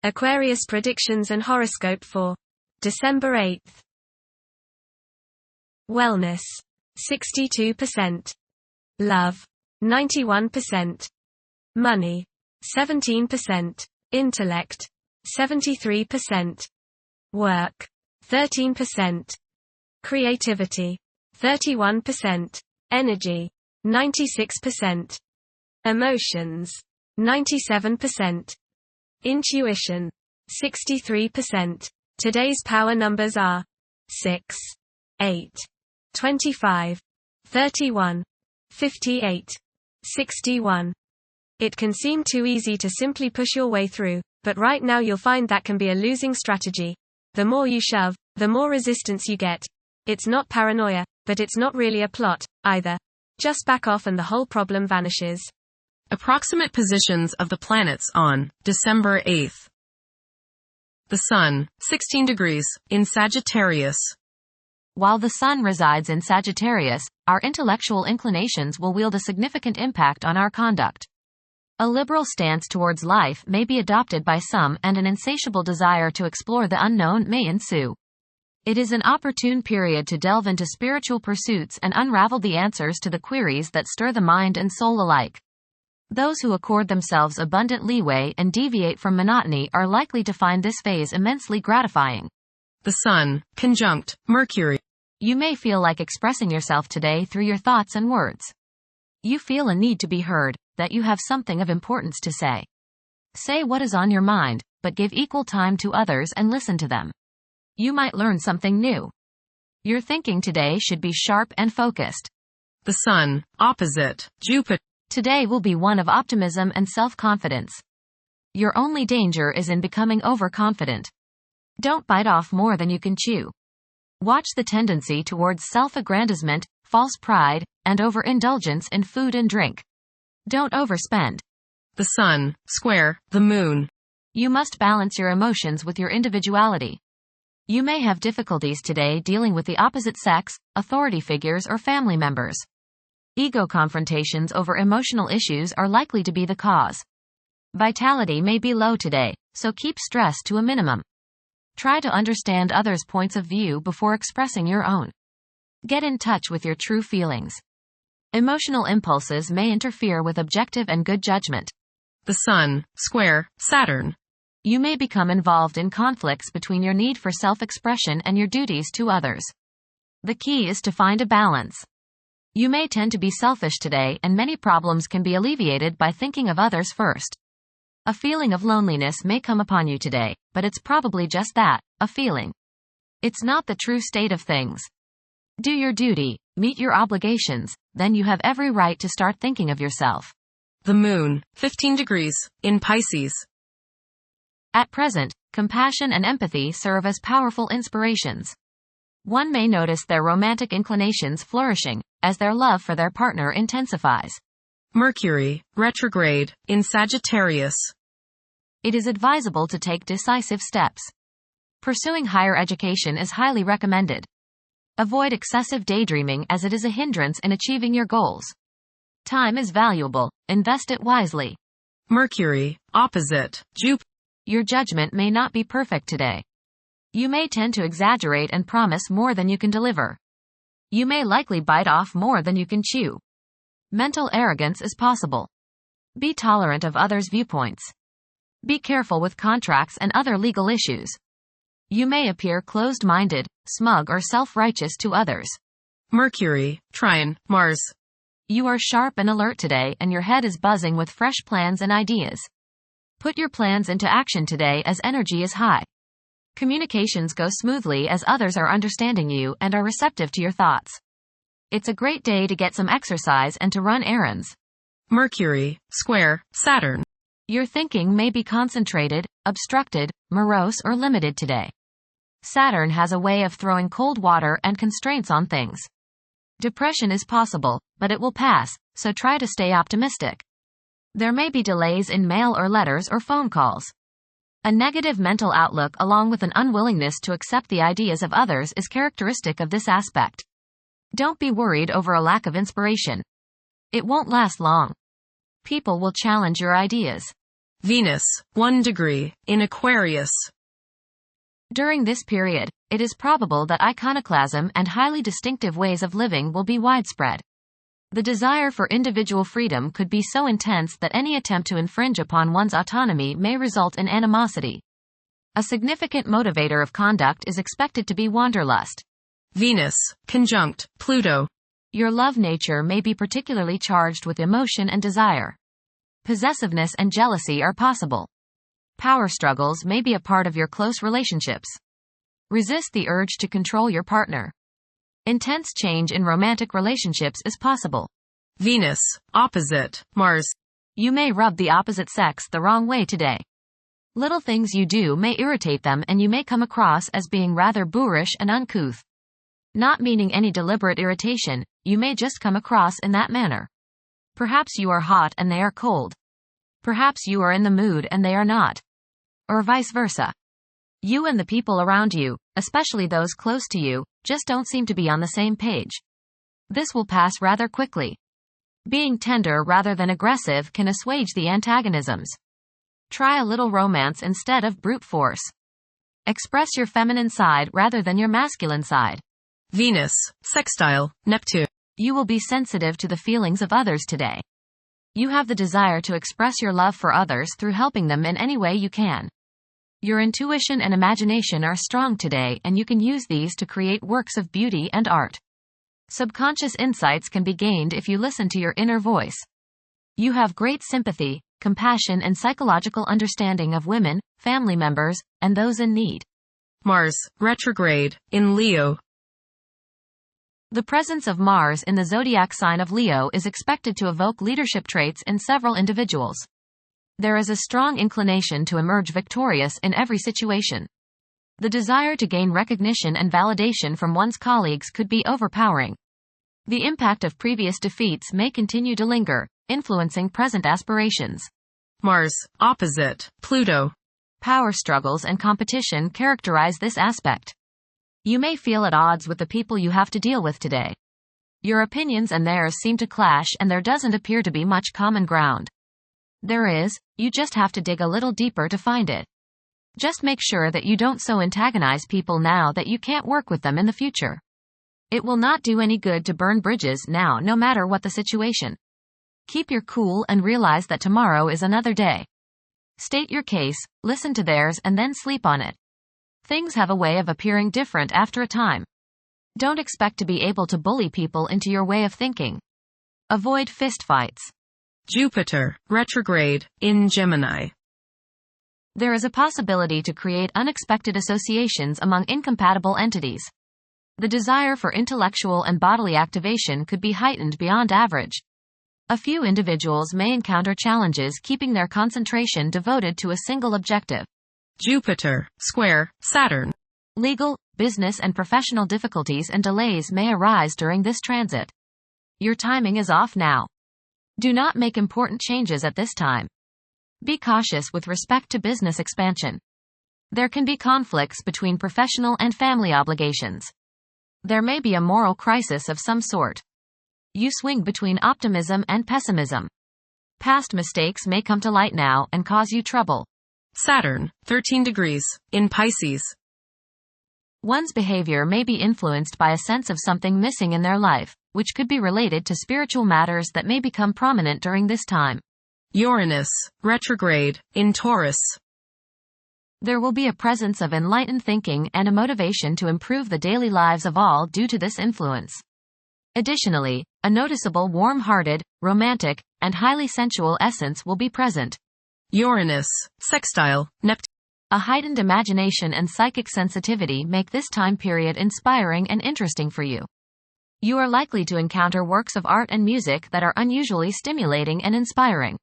Aquarius predictions and horoscope for December 8th. Wellness, 62%. Love, 91%. Money, 17%. Intellect, 73%. Work, 13%. Creativity, 31%. Energy, 96%. Emotions, 97%. Intuition, 63%. Today's power numbers are 6, 8, 25, 31, 58, 61. It can seem too easy to simply push your way through, but right now you'll find that can be a losing strategy. The more you shove, the more resistance you get. It's not paranoia, but it's not really a plot, either. Just back off and the whole problem vanishes. Approximate positions of the planets on December 8th. The Sun, 16 degrees, in Sagittarius. While the Sun resides in Sagittarius, our intellectual inclinations will wield a significant impact on our conduct. A liberal stance towards life may be adopted by some, and an insatiable desire to explore the unknown may ensue. It is an opportune period to delve into spiritual pursuits and unravel the answers to the queries that stir the mind and soul alike. Those who accord themselves abundant leeway and deviate from monotony are likely to find this phase immensely gratifying. The Sun, conjunct Mercury. You may feel like expressing yourself today through your thoughts and words. You feel a need to be heard, that you have something of importance to say. Say what is on your mind, but give equal time to others and listen to them. You might learn something new. Your thinking today should be sharp and focused. The Sun, opposite Jupiter. Today will be one of optimism and self-confidence. Your only danger is in becoming overconfident. Don't bite off more than you can chew. Watch the tendency towards self-aggrandizement, false pride, and overindulgence in food and drink. Don't overspend. The Sun, square the Moon. You must balance your emotions with your individuality. You may have difficulties today dealing with the opposite sex, authority figures, or family members. Ego confrontations over emotional issues are likely to be the cause. Vitality may be low today, so keep stress to a minimum. Try to understand others' points of view before expressing your own. Get in touch with your true feelings. Emotional impulses may interfere with objective and good judgment. The Sun, square Saturn. You may become involved in conflicts between your need for self-expression and your duties to others. The key is to find a balance. You may tend to be selfish today, and many problems can be alleviated by thinking of others first. A feeling of loneliness may come upon you today, but it's probably just that, a feeling. It's not the true state of things. Do your duty, meet your obligations, then you have every right to start thinking of yourself. The Moon, 15 degrees, in Pisces. At present, compassion and empathy serve as powerful inspirations. One may notice their romantic inclinations flourishing, as their love for their partner intensifies. Mercury, retrograde, in Sagittarius. It is advisable to take decisive steps. Pursuing higher education is highly recommended. Avoid excessive daydreaming, as it is a hindrance in achieving your goals. Time is valuable, invest it wisely. Mercury, opposite Jupiter. Your judgment may not be perfect today. You may tend to exaggerate and promise more than you can deliver. You may likely bite off more than you can chew. Mental arrogance is possible. Be tolerant of others' viewpoints. Be careful with contracts and other legal issues. You may appear closed-minded, smug, or self-righteous to others. Mercury, trine Mars. You are sharp and alert today, and your head is buzzing with fresh plans and ideas. Put your plans into action today, as energy is high. Communications go smoothly as others are understanding you and are receptive to your thoughts. It's a great day to get some exercise and to run errands. Mercury, square Saturn. Your thinking may be concentrated, obstructed, morose, or limited today. Saturn has a way of throwing cold water and constraints on things. Depression is possible, but it will pass, so try to stay optimistic. There may be delays in mail or letters or phone calls. A negative mental outlook along with an unwillingness to accept the ideas of others is characteristic of this aspect. Don't be worried over a lack of inspiration. It won't last long. People will challenge your ideas. Venus, 1 degree, in Aquarius. During this period, it is probable that iconoclasm and highly distinctive ways of living will be widespread. The desire for individual freedom could be so intense that any attempt to infringe upon one's autonomy may result in animosity. A significant motivator of conduct is expected to be wanderlust. Venus, conjunct Pluto. Your love nature may be particularly charged with emotion and desire. Possessiveness and jealousy are possible. Power struggles may be a part of your close relationships. Resist the urge to control your partner. Intense change in romantic relationships is possible. Venus, opposite Mars. You may rub the opposite sex the wrong way today. Little things you do may irritate them and you may come across as being rather boorish and uncouth. Not meaning any deliberate irritation, you may just come across in that manner. Perhaps you are hot and they are cold. Perhaps you are in the mood and they are not. Or vice versa. You and the people around you, especially those close to you, just don't seem to be on the same page. This will pass rather quickly. Being tender rather than aggressive can assuage the antagonisms. Try a little romance instead of brute force. Express your feminine side rather than your masculine side. Venus, sextile Neptune. You will be sensitive to the feelings of others today. You have the desire to express your love for others through helping them in any way you can. Your intuition and imagination are strong today and you can use these to create works of beauty and art. Subconscious insights can be gained if you listen to your inner voice. You have great sympathy, compassion and psychological understanding of women, family members, and those in need. Mars, retrograde, in Leo. The presence of Mars in the zodiac sign of Leo is expected to evoke leadership traits in several individuals. There is a strong inclination to emerge victorious in every situation. The desire to gain recognition and validation from one's colleagues could be overpowering. The impact of previous defeats may continue to linger, influencing present aspirations. Mars, opposite Pluto. Power struggles and competition characterize this aspect. You may feel at odds with the people you have to deal with today. Your opinions and theirs seem to clash and there doesn't appear to be much common ground. There is, you just have to dig a little deeper to find it. Just make sure that you don't so antagonize people now that you can't work with them in the future. It will not do any good to burn bridges now no matter what the situation. Keep your cool and realize that tomorrow is another day. State your case, listen to theirs and then sleep on it. Things have a way of appearing different after a time. Don't expect to be able to bully people into your way of thinking. Avoid fistfights. Jupiter, retrograde, in Gemini. There is a possibility to create unexpected associations among incompatible entities. The desire for intellectual and bodily activation could be heightened beyond average. A few individuals may encounter challenges keeping their concentration devoted to a single objective. Jupiter, square, Saturn. Legal, business and professional difficulties and delays may arise during this transit. Your timing is off now. Do not make important changes at this time. Be cautious with respect to business expansion. There can be conflicts between professional and family obligations. There may be a moral crisis of some sort. You swing between optimism and pessimism. Past mistakes may come to light now and cause you trouble. Saturn, 13 degrees, in Pisces. One's behavior may be influenced by a sense of something missing in their life, which could be related to spiritual matters that may become prominent during this time. Uranus, retrograde, in Taurus. There will be a presence of enlightened thinking and a motivation to improve the daily lives of all due to this influence. Additionally, a noticeable warm-hearted, romantic, and highly sensual essence will be present. Uranus, sextile Neptune. A heightened imagination and psychic sensitivity make this time period inspiring and interesting for you. You are likely to encounter works of art and music that are unusually stimulating and inspiring.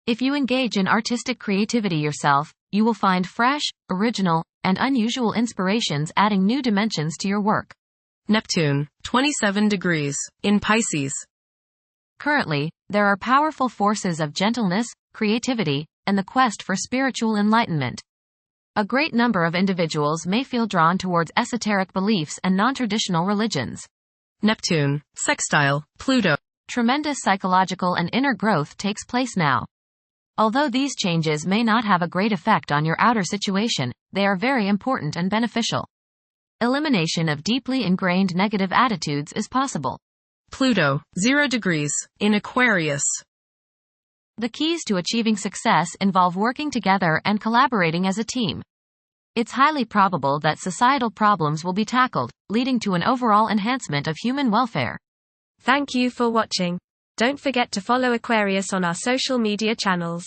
If you engage in artistic creativity yourself, you will find fresh, original, and unusual inspirations adding new dimensions to your work. Neptune, 27 degrees, in Pisces. Currently, there are powerful forces of gentleness, creativity, and the quest for spiritual enlightenment. A great number of individuals may feel drawn towards esoteric beliefs and non-traditional religions. Neptune, sextile Pluto. Tremendous psychological and inner growth takes place now. Although these changes may not have a great effect on your outer situation, they are very important and beneficial. Elimination of deeply ingrained negative attitudes is possible. Pluto, 0 degrees, in Aquarius. The keys to achieving success involve working together and collaborating as a team. It's highly probable that societal problems will be tackled, leading to an overall enhancement of human welfare. Thank you for watching. Don't forget to follow Aquarius on our social media channels.